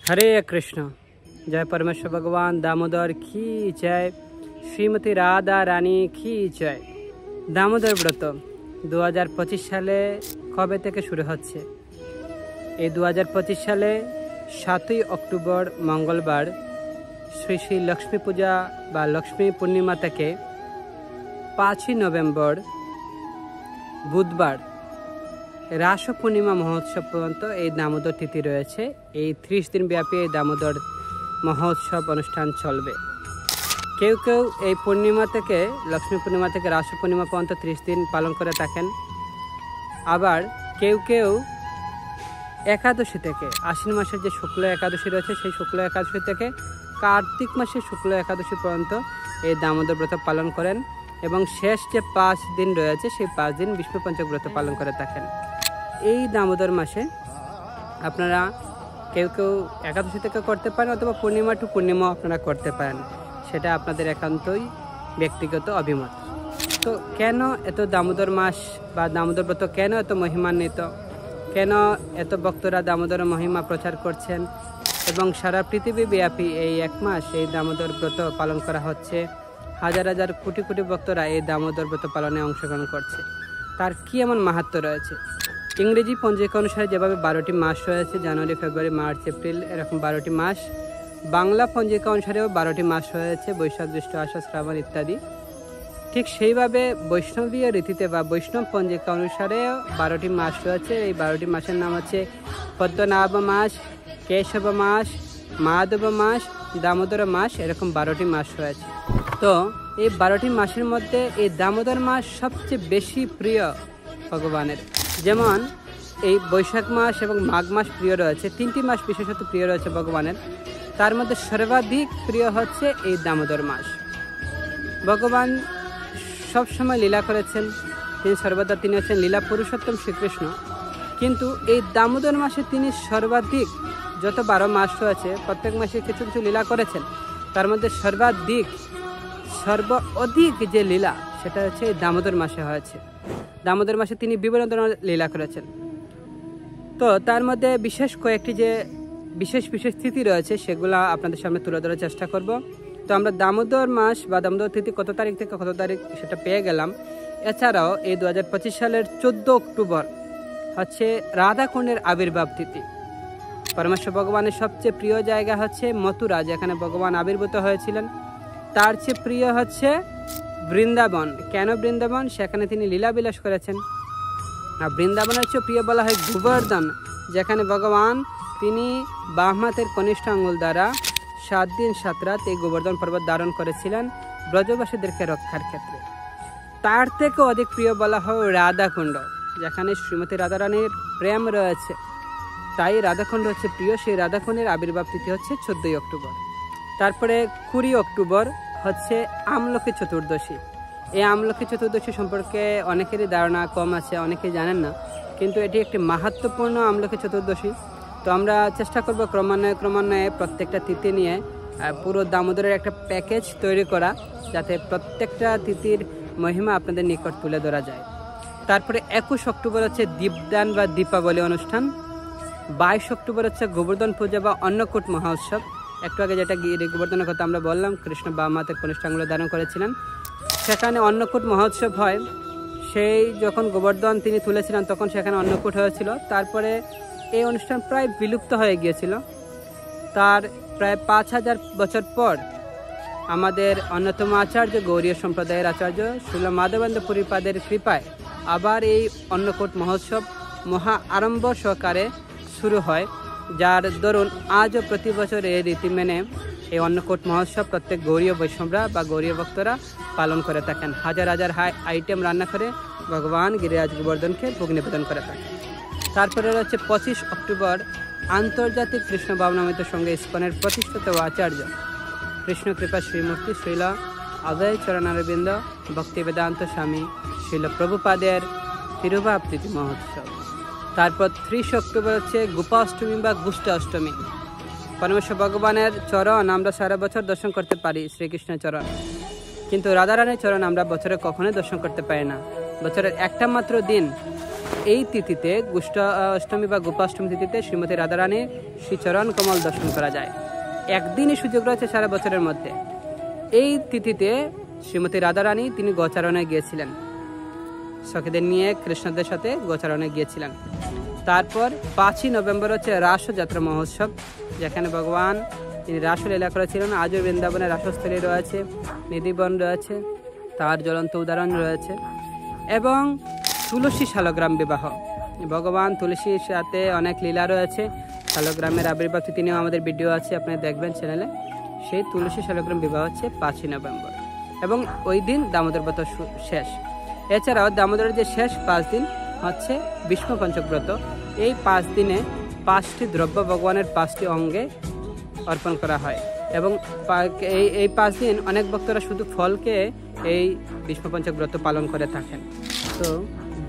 हरे कृष्ण। जय परमेश्वर भगवान दामोदर की जय। श्रीमती राधा रानी की जय। दामोदर ব্রত 2025 সালে কবে থেকে শুরু হচ্ছে? এই 2025 সালে 7ই অক্টোবর মঙ্গলবার শ্রী শ্রী লক্ষ্মী পূজা বা লক্ষ্মী পূর্ণিমা থেকে 5ই নভেম্বর বুধবার রাস পূর্ণিমা মহোৎসব পর্যন্ত এই দামোদর তিথি রয়েছে। এই 30 দিন ব্যাপী এই দামোদর মহোৎসব অনুষ্ঠান চলবে। কেউ কেউ এই পূর্ণিমা থেকে লক্ষ্মী পূর্ণিমা থেকে রাস পূর্ণিমা পর্যন্ত 30 দিন পালন করে থাকেন। আবার কেউ কেউ একাদশী থেকে আশ্বিন মাসের যে শুক্ল একাদশী রয়েছে সেই শুক্ল একাদশী থেকে কার্তিক মাসের শুক্ল একাদশী পর্যন্ত এই দামোদর ব্রত পালন করেন এবং শেষ যে 5 দিন রয়েছে সেই 5 দিন বিষ্ণু পঞ্চক ব্রত পালন করে থাকেন। এই দামোদর মাসে আপনারা কেউ কেউ একাদশী থেকে করতে পারেন অথবা পূর্ণিমা টু পূর্ণিমা আপনারা করতে পারেন, সেটা আপনাদের একান্তই ব্যক্তিগত অভিমত। তো কেন এত দামোদর মাস বা দামোদর ব্রত কেন এত মহিমান্বিত, কেন এত ভক্তরা দামোদর মহিমা প্রচার করছেন এবং সারা পৃথিবী ব্যাপী এই 1 মাস এই দামোদর ব্রত পালন করা হচ্ছে, হাজার হাজার কোটি কোটি ভক্তরা এই দামোদর ব্রত পালনে অংশগ্রহণ করছে, তার কি এমন মাহাত্ম্য রয়েছে? ইংরেজি পঞ্জিকা অনুসারে যেভাবে 12টি মাস রয়েছে, জানুয়ারি ফেব্রুয়ারি মার্চ এপ্রিল এরকম 12টি মাস, বাংলা পঞ্জিকা অনুসারেও 12টি মাস রয়েছে, বৈশাখ জ্যৈষ্ঠ আষাঢ় শ্রাবণ ইত্যাদি। ঠিক সেইভাবে বৈষ্ণবীয় রীতিতে বা বৈষ্ণব পঞ্জিকা অনুসারেও 12টি মাস রয়েছে। এই 12টি মাসের নাম হচ্ছে পদ্মনাভ মাস, কেশব মাস, মাধব মাস, দামোদর মাস, এরকম 12টি মাস রয়েছে। তো এই 12টি মাসের মধ্যে এই দামোদর মাস সবচেয়ে বেশি প্রিয় ভগবানের। যেমন এই বৈশাখ মাস এবং মাঘ মাস প্রিয় রয়েছে, 3টি মাস বিশেষত প্রিয় রয়েছে ভগবানের। তার মধ্যে সর্বাধিক প্রিয় হচ্ছে এই দামোদর মাস। ভগবান সবসময় লীলা করেছেন, তিনি সর্বদা তিনি হচ্ছেন লীলা পুরুষোত্তম শ্রীকৃষ্ণ, কিন্তু এই দামোদর মাসে তিনি সর্বাধিক, যত 12 মাস রয়েছে প্রত্যেক মাসে কিছু কিছু লীলা করেছেন, তার মধ্যে সর্বাধিক যে লীলা সেটা হচ্ছে এই দামোদর মাসে হয়েছে। দামোদর মাসে তিনি বিভিন্ন ধরনের লীলা করেছেন। তো তার মধ্যে বিশেষ কয়েকটি যে বিশেষ তিথি রয়েছে সেগুলো আপনাদের সামনে তুলে ধরার চেষ্টা করব। তো আমরা দামোদর মাস বা দামোদর তিথি কত তারিখ থেকে কত তারিখ সেটা পেয়ে গেলাম। এছাড়াও এই 2025 সালের 14 অক্টোবর হচ্ছে রাধাকুণ্ডের আবির্ভাব তিথি। পরমেশ্বর ভগবানের সবচেয়ে প্রিয় জায়গা হচ্ছে মথুরা, যেখানে ভগবান আবির্ভূত হয়েছিলেন। তার চেয়ে প্রিয় হচ্ছে বৃন্দাবন। কেন বৃন্দাবন? সেখানে তিনি লীলাবিলাস করেছেন। আর বৃন্দাবনের চেয়ে প্রিয় বলা হয় গোবর্ধন, যেখানে ভগবান তিনি বাম হাতের কনিষ্ঠ আঙ্গুল দ্বারা 7 দিন 7 রাত এই গোবর্ধন পর্বত ধারণ করেছিলেন ব্রজবাসীদেরকে রক্ষার ক্ষেত্রে। তার থেকে অধিক প্রিয় বলা হয় রাধাকুণ্ড, যেখানে শ্রীমতী রাধারানীর প্রেম রয়েছে, তাই রাধাকুণ্ড হচ্ছে প্রিয়। সেই রাধাকুণ্ডের আবির্ভাব তিথি হচ্ছে 14ই অক্টোবর। তারপরে 20 অক্টোবর হচ্ছে আমলকি চতুর্দশী। এই আমলকি চতুর্দশী সম্পর্কে অনেকেরই ধারণা কম আছে, অনেকেই জানেন না, কিন্তু এটি একটি মাহাত্ম্যপূর্ণ আমলকি চতুর্দশী। তো আমরা চেষ্টা করব ক্রমান্বয়ে প্রত্যেকটা তিথি নিয়ে পুরো দামোদরের একটা প্যাকেজ তৈরি করা, যাতে প্রত্যেকটা তিথির মহিমা আপনাদের নিকট তুলে ধরা যায়। তারপরে 21 অক্টোবর হচ্ছে দীপদান বা দীপাবলি অনুষ্ঠান। 22 অক্টোবর হচ্ছে গোবর্ধন পূজা বা অন্নকূট মহোৎসব। একটু আগে যেটা গোবর্ধনের কথা আমরা বললাম, কৃষ্ণ বাম হাতের কনিষ্ঠ আঙ্গুল ধারণ করেছিলেন, সেখানে অন্নকূট মহোৎসব হয়। সেই যখন গোবর্ধন তিনি তুলেছিলেন তখন সেখানে অন্নকূট হয়েছিল। তারপরে এই অনুষ্ঠান প্রায় বিলুপ্ত হয়ে গিয়েছিল। তার প্রায় 5000 বছর পর আমাদের অন্যতম আচার্য গৌড়ীয় সম্প্রদায়ের আচার্য শ্রীল মাধবেন্দ্র পুরীপাদের কৃপায় আবার এই অন্নকূট মহোৎসব মহা আড়ম্ব সহকারে শুরু হয়, যার দরুন আজও প্রতি বছর এই রীতি মেনে এই অন্নকূট মহোৎসব প্রত্যেক গৌড়ীয় বৈষ্ণবরা বা গৌড়ীয় ভক্তরা পালন করে থাকেন। হাজার হাজার আইটেম রান্না করে ভগবান গিরিরাজ গোবর্ধনকে ভোগ নিবেদন করে থাকেন। তারপরে রয়েছে 25 অক্টোবর আন্তর্জাতিক কৃষ্ণ ভাবনামৃত সঙ্গে ইস্কনের প্রতিষ্ঠিত আচার্য কৃষ্ণ কৃপা শ্রীমূর্তি শ্রীল অভয় চরণারবিন্দ ভক্তি বেদান্ত স্বামী শ্রীল প্রভুপাদের তিরুভাব তিথি মহোৎসব। তারপর 30 অক্টোবর হচ্ছে গোপাষ্টমী বা গুষ্ঠ অষ্টমী। পরমেশ্বর ভগবানের চরণ আমরা সারা বছর দর্শন করতে পারি, শ্রীকৃষ্ণের চরণ, কিন্তু রাধারানীর চরণ আমরা বছরে কখনোই দর্শন করতে পারি না। বছরের একটা মাত্র দিন এই তিথিতে অষ্টমী বা গোপাষ্টমী তিথিতে শ্রীমতী রাধারানীর শ্রীচরণ কমল দর্শন করা যায়। একদিনই সুযোগ রয়েছে সারা বছরের মধ্যে। এই তিথিতে শ্রীমতী রাধারানী তিনি গোচারণে গিয়েছিলেন, সখীদের নিয়ে কৃষ্ণদের সাথে গোচারণে গিয়েছিলেন। তারপর 5ই নভেম্বর হচ্ছে রাসযাত্রা মহোৎসব, যেখানে ভগবান তিনি রাসলীলা করেছিলেন। আজও বৃন্দাবনে রাসস্থলী রয়েছে, নিধিবন রয়েছে, তার জ্বলন্ত উদাহরণ রয়েছে। এবং তুলসী শালগ্রাম বিবাহ, ভগবান তুলসীর সাথে অনেক লীলা রয়েছে। শালগ্রামের আবির্ভাব তিনিও আমাদের ভিডিও আছে, আপনি দেখবেন চ্যানেলে। সেই তুলসী শালগ্রাম বিবাহ হচ্ছে 5ই নভেম্বর এবং ওই দিন দামোদর ব্রত শেষ। এছাড়াও দামোদরের যে শেষ 5 দিন হচ্ছে বিষ্ণু পঞ্চক ব্রত। এই 5 দিনে 5টি দ্রব্য ভগবানের 5টি অঙ্গে অর্পণ করা হয় এবং এই 5 দিন অনেক ভক্তরা শুধু ফলকে এই বিষ্ণু পঞ্চক ব্রত পালন করে থাকেন। তো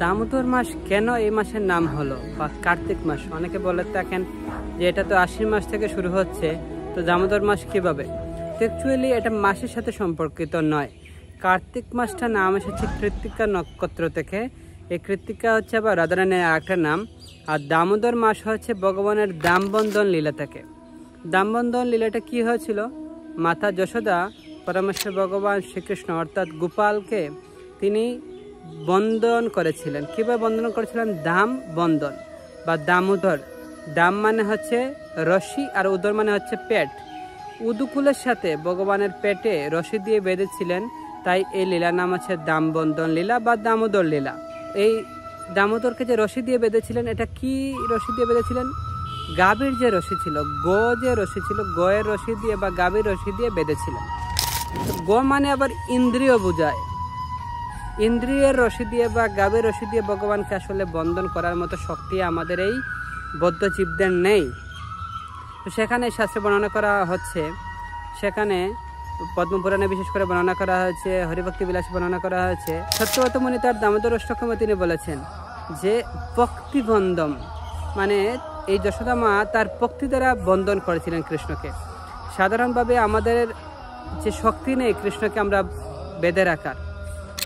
দামোদর মাস কেন এই মাসের নাম হলো, বা কার্তিক মাস? অনেকে বলে থাকেন যে এটা তো আশ্বিন মাস থেকে শুরু হচ্ছে, তো দামোদর মাস কিভাবে? অ্যাকচুয়ালি এটা মাসের সাথে সম্পর্কিত নয়। কার্তিক মাসটা নাম এসেছে কৃত্তিকা নক্ষত্র থেকে। এই কৃত্তিকা হচ্ছে আবার রাধারানীর আরেকটা নাম। আর দামোদর মাস হচ্ছে ভগবানের দামবন্ধন লীলা থেকে। দামবন্ধন লীলাটা কি হয়েছিল? মাতা যশোদা পরমেশ্বর ভগবান শ্রীকৃষ্ণ অর্থাৎ গোপালকে তিনি বন্ধন করেছিলেন। কীভাবে বন্ধন করেছিলেন? দাম বন্ধন বা দামোদর। দাম মানে হচ্ছে রশি আর উদর মানে হচ্ছে পেট। উদুকুলের সাথে ভগবানের পেটে রশি দিয়ে বেঁধেছিলেন, তাই এই লীলার নাম হচ্ছে দামবন্ধন লীলা বা দামোদর লীলা। এই দামোদরকে যে রশি দিয়ে বেঁধেছিলেন, এটা কি রশি দিয়ে বেঁধেছিলেন? গাভীর যে রশি ছিল, যে রশি ছিল, গয়ের রশি দিয়ে বা গাভীর রশি দিয়ে বেঁধেছিলেন। গো মানে আবার ইন্দ্রিয় বোঝায়। ইন্দ্রিয়ের রশি দিয়ে বা গাভীর রশি দিয়ে ভগবানকে আসলে বন্ধন করার মতো শক্তি আমাদের এই বদ্ধ জীবদের নেই। তো সেখানে শাস্ত্রে বর্ণনা করা হচ্ছে, সেখানে পদ্মপুরাণে বিশেষ করে বর্ণনা করা হয়েছে, হরিভক্তি বিলাসে বর্ণনা করা হয়েছে। সত্যব্রত মুনি তার দামোদর অষ্টকমে তিনি বলেছেন যে ভক্তিবন্ধম, মানে এই যশোদা মা তার ভক্তি দ্বারা বন্ধন করেছিলেন কৃষ্ণকে। সাধারণভাবে আমাদের যে শক্তি নেই কৃষ্ণকে আমরা বেঁধে রাখার,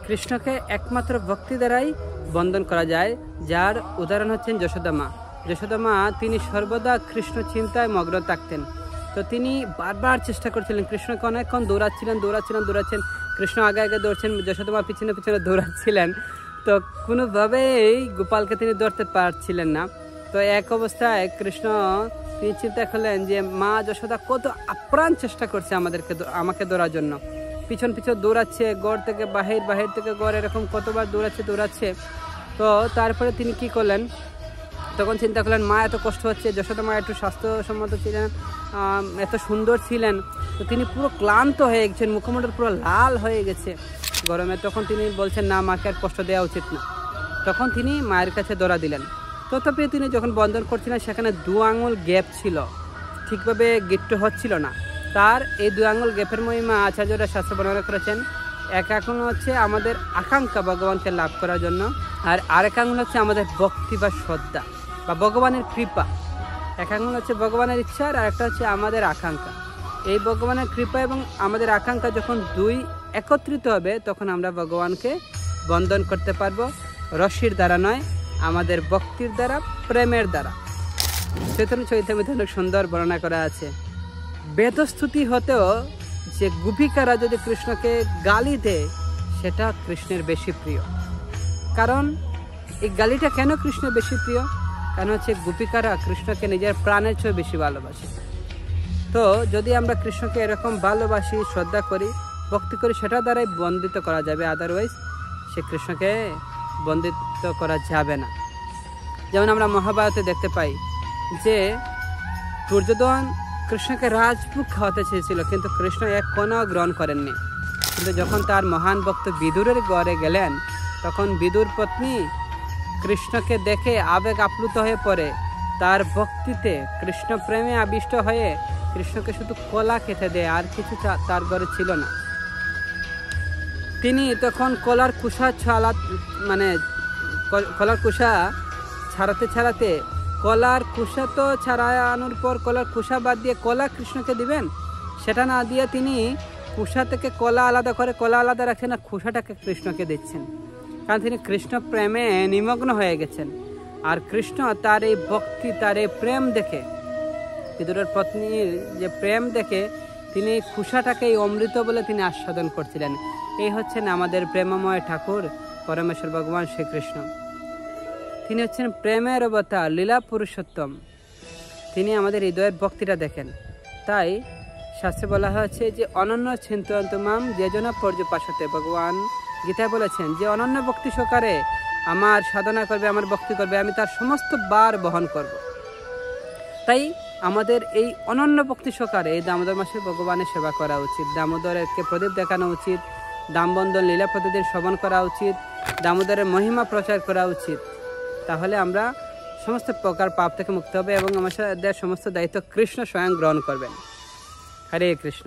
কৃষ্ণকে একমাত্র ভক্তি দ্বারাই বন্ধন করা যায়, যার উদাহরণ হচ্ছেন যশোদা মা। যশোদা মা তিনি সর্বদা কৃষ্ণ চিন্তায় মগ্ন থাকতেন। তো তিনি বারবার চেষ্টা করছিলেন, কৃষ্ণকে অনেকক্ষণ দৌড়াচ্ছেন। কৃষ্ণ আগে আগে দৌড়ছেন, যশোদা মা পিছনে পিছনে দৌড়াচ্ছিলেন। তো কোনোভাবেই গোপালকে তিনি ধরতে পারছিলেন না। তো এক অবস্থায় কৃষ্ণ তিনি চিন্তা করলেন যে মা যশোদা কত আপ্রাণ চেষ্টা করছে আমাকে ধরার জন্য, পিছন দৌড়াচ্ছে, গড় থেকে বাহির থেকে গড়, এরকম কতবার দৌড়াচ্ছে। তো তারপরে তিনি কি করলেন, তখন চিন্তা করলেন মা এত কষ্ট হচ্ছে, যশোদা মা একটু স্বাস্থ্যসম্মত ছিলেন, এত সুন্দর ছিলেন, তো তিনি পুরো ক্লান্ত হয়ে গেছেন, মুখমণ্ডল পুরো লাল হয়ে গেছে গরমে। তখন তিনি বলছেন না, মাকে আর কষ্ট দেওয়া উচিত না। তখন তিনি মায়ের কাছে ধরা দিলেন। তথাপি তিনি যখন বন্ধন করছিলেন সেখানে 2 আঙুল গ্যাপ ছিল, ঠিকভাবে গিট্ট হচ্ছিল না। তার এই 2 আঙুল গ্যাপের মহিমা আচার্যরা শাস্ত্র বর্ণনা করেছেন। এক আঙুল হচ্ছে আমাদের আকাঙ্ক্ষা ভগবানকে লাভ করার জন্য, আর আরেক আঙুল হচ্ছে আমাদের ভক্তি বা শ্রদ্ধা বা ভগবানের কৃপা। এক আঙুল হচ্ছে ভগবানের ইচ্ছা আর আরেকটা হচ্ছে আমাদের আকাঙ্ক্ষা। এই ভগবানের কৃপা এবং আমাদের আকাঙ্ক্ষা যখন 2 একত্রিত হবে, তখন আমরা ভগবানকে বন্ধন করতে পারবো, রশির দ্বারা নয়, আমাদের ভক্তির দ্বারা, প্রেমের দ্বারা। চৈতন্য চরিতামৃতে অনেক সুন্দর বর্ণনা করা আছে। বেদস্তুতি হতেও যে গোপিকারা যদি কৃষ্ণকে গালি দেয়, সেটা কৃষ্ণের বেশি প্রিয়। কারণ এই গালিটা কেন কৃষ্ণের বেশি প্রিয়? কারণ হচ্ছে গোপিকারা কৃষ্ণকে নিজের প্রাণের চেয়ে বেশি ভালোবাসে। তো যদি আমরা কৃষ্ণকে এরকম ভালোবাসি, শ্রদ্ধা করি, ভক্তি করি, সেটা দ্বারাই বন্দিত করা যাবে, আদারওয়াইজ সে কৃষ্ণকে বন্দিত করা যাবে না। যেমন আমরা মহাভারতে দেখতে পাই যে দুর্যোধন কৃষ্ণকে রাজভোগ খাওয়াতে চেয়েছিল, কিন্তু কৃষ্ণ এক কণাও গ্রহণ করেননি। কিন্তু যখন তার মহান ভক্ত বিদুরের ঘরে গেলেন, তখন বিদুর পত্নী কৃষ্ণকে দেখে আবেগ আপ্লুত হয়ে পড়ে, তার ভক্তিতে কৃষ্ণ প্রেমে আবিষ্ট হয়ে কৃষ্ণকে শুধু কলা খেতে দেয়, আর কিছু তার ঘরে ছিল না। তিনি তখন কলার কুষা ছাড়াতে কলার কুষা তো ছাড়ানোর পর কলার কুষা বাদ দিয়ে কলা কৃষ্ণকে দিবেন, সেটা না দিয়ে তিনি কুষা থেকে কলা আলাদা করে কলা আলাদা রাখছেন, আর কুষাটাকে কৃষ্ণকে দিচ্ছেন। কারণ তিনি কৃষ্ণ প্রেমে নিমগ্ন হয়ে গেছেন। আর কৃষ্ণ তার এই ভক্তি, তার এই প্রেম দেখে, বিদুরের পত্নীর যে প্রেম দেখে তিনি কুশাটাকে এই অমৃত বলে তিনি আস্বাদন করছিলেন। এই হচ্ছেন আমাদের প্রেমময় ঠাকুর পরমেশ্বর ভগবান শ্রীকৃষ্ণ। তিনি হচ্ছেন প্রেমের অবতার, লীলা পুরুষোত্তম। তিনি আমাদের হৃদয়ের ভক্তিটা দেখেন। তাই শাস্ত্রে বলা হয়েছে যে অনন্য চিন্তয়ন্তু মাম যেজনা পর্যুপাসতে। ভগবান গীতায় বলেছেন যে অনন্য ভক্তি সহকারে আমার সাধনা করবে, আমার ভক্তি করবে, আমি তার সমস্ত বার বহন করব। তাই আমাদের এই অনন্য ভক্তি সহকারে এই দামোদর মাসে ভগবানের সেবা করা উচিত। দামোদরকে প্রদীপ দেখানো উচিত, দামবন্ধন লীলা প্রতিদিন শ্রবণ করা উচিত, দামোদরের মহিমা প্রচার করা উচিত। তাহলে আমরা সমস্ত প্রকার পাপ থেকে মুক্ত হবে এবং আমাদের সমস্ত দায়িত্ব কৃষ্ণ স্বয়ং গ্রহণ করবেন। হরে কৃষ্ণ।